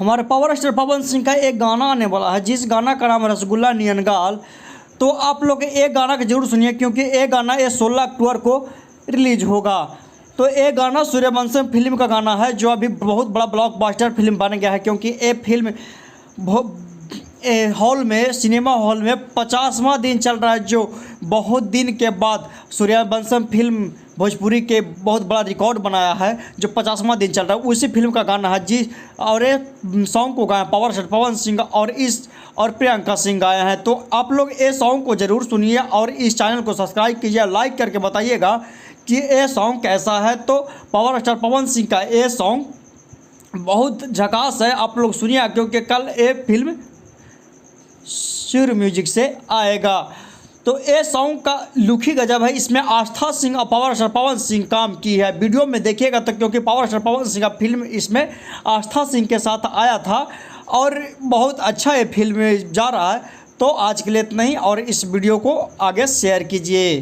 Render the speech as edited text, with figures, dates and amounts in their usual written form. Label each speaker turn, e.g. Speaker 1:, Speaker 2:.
Speaker 1: हमारे power star Pawan Singh का एक गाना आने वाला है, जिस गाना का नाम है रसगुल्ला नियन गाल। तो आप लोग एक गाना को जरूर सुनिए, क्योंकि ये गाना ये 16 अक्टूबर को रिलीज होगा। तो ये गाना सूर्यवंशम फिल्म का गाना है, जो अभी बहुत बड़ा ब्लॉकबस्टर फिल्म बन गया है, क्योंकि ये फिल्म हॉल में, सिनेमा हॉल में 50वां दिन चल रहा है, जो बहुत दिन के बाद सूर्यवंशम फिल्म भोजपुरी के बहुत बड़ा रिकॉर्ड बनाया है, जो 50वां दिन चल रहा है। उसी फिल्म का गाना है जी। और ये सॉन्ग को गाया पावर स्टार पवन सिंह और प्रियंका सिंह गाए हैं। तो आप लोग ये सॉन्ग को ज़रूर सुनिए और इस चैनल को सब्सक्राइब कीजिए, लाइक करके बताइएगा कि ये सॉन्ग कैसा है। तो पावर स्टार पवन सिंह का ये सॉन्ग बहुत झकास है, आप लोग सुनिए, क्योंकि कल ये फिल्म सूर्य म्यूजिक से आएगा। तो ये सॉन्ग का लुक ही गजब है। इसमें आस्था सिंह और पावर स्टार पवन सिंह काम की है, वीडियो में देखिएगा तो, क्योंकि पावर स्टार पवन सिंह का फिल्म इसमें आस्था सिंह के साथ आया था और बहुत अच्छा ये फिल्म जा रहा है। तो आज के लिए इतना ही, और इस वीडियो को आगे शेयर कीजिए।